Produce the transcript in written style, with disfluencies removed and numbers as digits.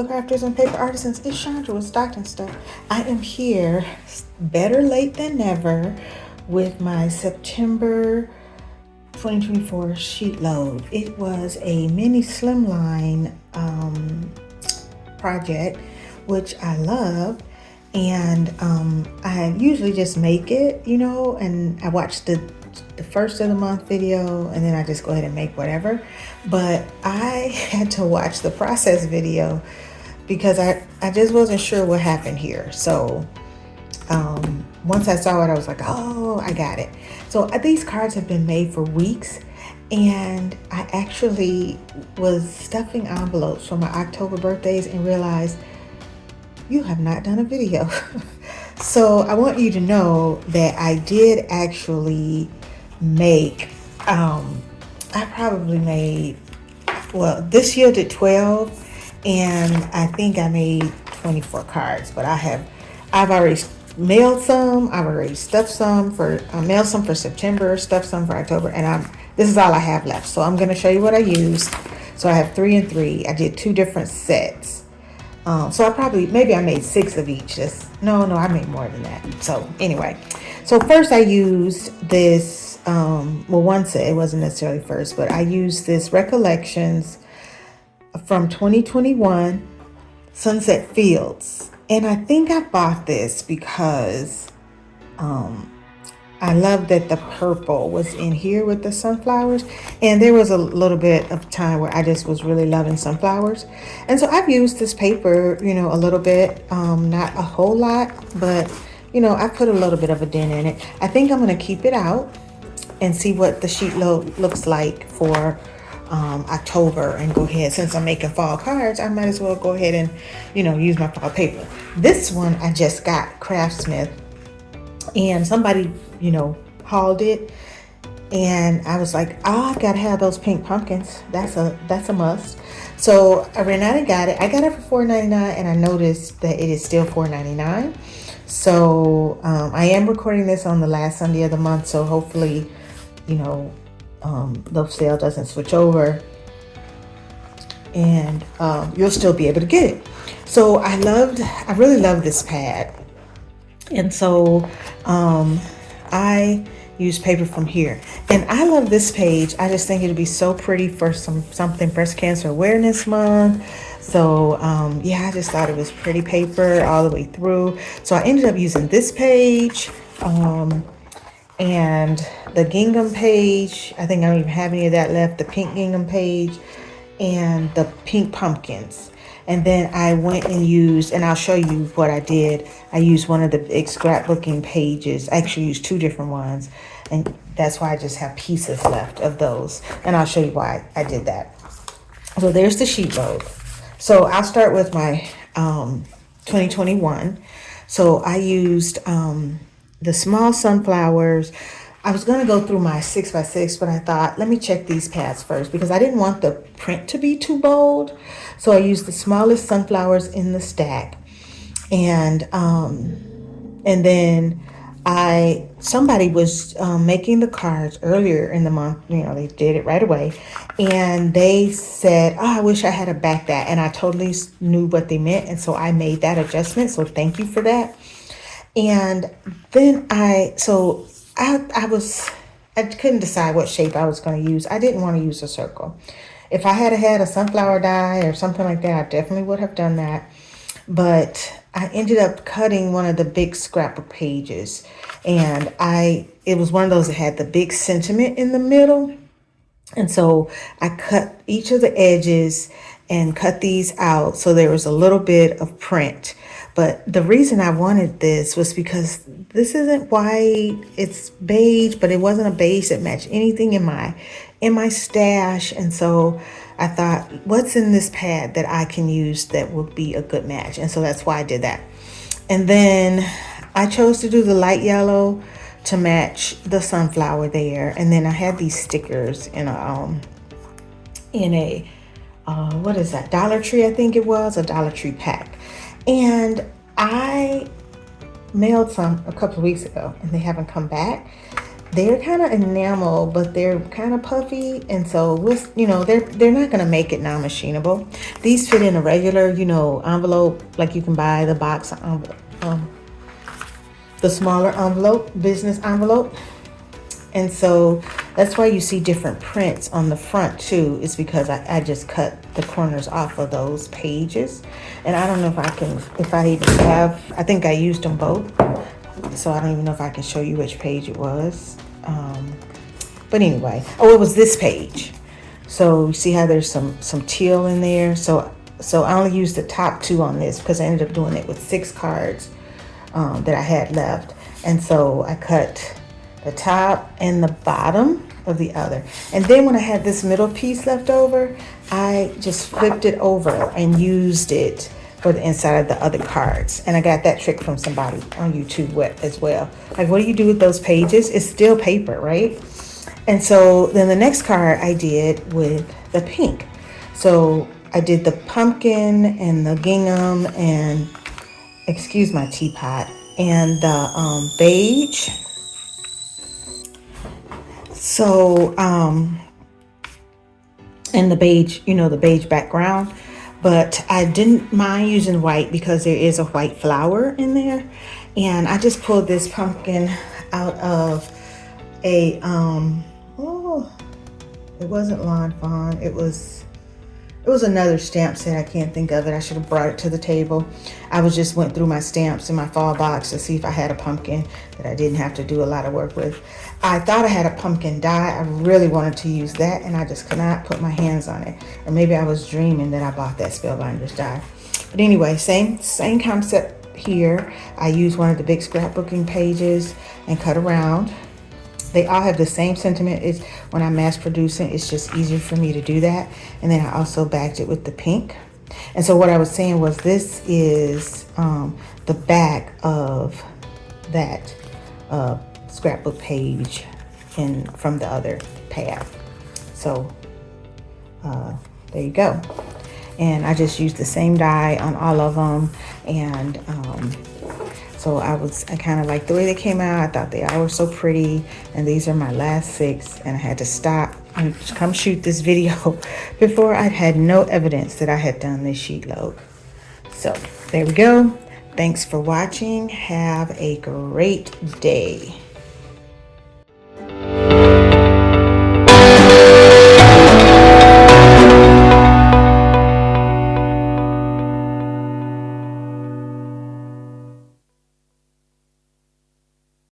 crafters and paper artisans. It's Chandra with Stockton Stuff. I am here, better late than never, with my September 2024 Sheetload. It was a mini slimline project, which I love. And I usually just make it, and I watch the first of the month video, and then I just go ahead and make whatever. But I had to watch the process video because I just wasn't sure what happened here. So once I saw it, I was like, oh, I got it. So these cards have been made for weeks, and I actually was stuffing envelopes for my October birthdays and realized you have not done a video. So I want you to know that I did actually make, I probably made, this year did 12, and I think I made 24 cards, but I've already mailed some, I've already stuffed some mailed some for September, stuffed some for October, and this is all I have left. So I'm gonna show you what I used. So I have 3 and 3. I did 2 different sets. So maybe I made 6 of each. No, I made more than that. So anyway, so first I used this, one set, it wasn't necessarily first, but I used this Recollections from 2021 Sunset Fields. And I think I bought this because I love that the purple was in here with the sunflowers, and there was a little bit of time where I just was really loving sunflowers. And so I've used this paper, a little bit, not a whole lot, but I put a little bit of a dent in it. I think I'm going to keep it out and see what the Sheetload looks like for October, and go ahead, since I'm making fall cards, I might as well go ahead and use my fall paper. This one I just got Craftsmith, and somebody hauled it, and I was like, oh, I gotta have those pink pumpkins. That's a must. So I ran out and got it. I got it for $4.99, and I noticed that it is still $4.99. So I am recording this on the last Sunday of the month, so hopefully the sale doesn't switch over, and you'll still be able to get it. So I really love this pad, and so I use paper from here, and I love this page. I just think it'd be so pretty for something Breast Cancer Awareness Month. So I just thought it was pretty paper all the way through. So I ended up using this page, and the gingham page. I think I don't even have any of that left. The pink gingham page and the pink pumpkins. And then I went and used, and I'll show you what I did. I used one of the big scrapbooking pages. I actually used 2 different ones, and that's why I just have pieces left of those. And I'll show you why I did that. So there's the Sheetload. So I'll start with my 2021. So I used the small sunflowers. I was going to go through my 6x6, but I thought, let me check these pads first, because I didn't want the print to be too bold. So I used the smallest sunflowers in the stack. And then somebody was making the cards earlier in the month. They did it right away. And they said, oh, I wish I had back that. And I totally knew what they meant. And so I made that adjustment. So thank you for that. And then I couldn't decide what shape I was going to use. I didn't want to use a circle. If I had had a sunflower die or something like that, I definitely would have done that. But I ended up cutting one of the big scrapbook pages, and it was one of those that had the big sentiment in the middle. And so I cut each of the edges and cut these out, so there was a little bit of print. But the reason I wanted this was because this isn't white, it's beige, but it wasn't a beige that matched anything in my stash. And so I thought, what's in this pad that I can use that would be a good match? And so that's why I did that. And then I chose to do the light yellow to match the sunflower there. And then I had these stickers in a what is that? Dollar Tree, I think it was, a Dollar Tree pack. And I mailed some a couple of weeks ago, and they haven't come back. They're kind of enamel, but they're kind of puffy, and so with, you know, they're not gonna make it non-machinable. These fit in a regular, you know, envelope, like you can buy the box envelope, the smaller envelope, business envelope. And so that's why you see different prints on the front too, is because I just cut the corners off of those pages. And I don't know if I even have, I think I used them both. So I don't even know if I can show you which page it was. But anyway, oh, it was this page. So you see how there's some teal in there. So I only used the top two on this because I ended up doing it with 6 cards that I had left. And so I cut the top and the bottom of the other. And then when I had this middle piece left over, I just flipped it over and used it for the inside of the other cards. And I got that trick from somebody on YouTube as well. Like, what do you do with those pages? It's still paper, right? And so then the next card I did with the pink. So I did the pumpkin and the gingham and, excuse my teapot, and the beige. So, and the beige, you know, the beige background. But I didn't mind using white because there is a white flower in there. And I just pulled this pumpkin out of a, oh, it wasn't Lawn Fawn. It was another stamp set. I can't think of it. I should have brought it to the table. I just went through my stamps in my fall box to see if I had a pumpkin that I didn't have to do a lot of work with. I thought I had a pumpkin die. I really wanted to use that, and I just could not put my hands on it. Or maybe I was dreaming that I bought that Spellbinders die. But anyway, same concept here. I used one of the big scrapbooking pages and cut around. They all have the same sentiment. Is when I'm mass producing, it's just easier for me to do that. And then I also backed it with the pink. And so what I was saying was, this is the back of that scrapbook page from the other pad. So there you go. And I just used the same die on all of them. And so I kind of like the way they came out. I thought they all were so pretty. And these are my last 6. And I had to stop and come shoot this video before I had no evidence that I had done this sheet load. So there we go. Thanks for watching. Have a great day.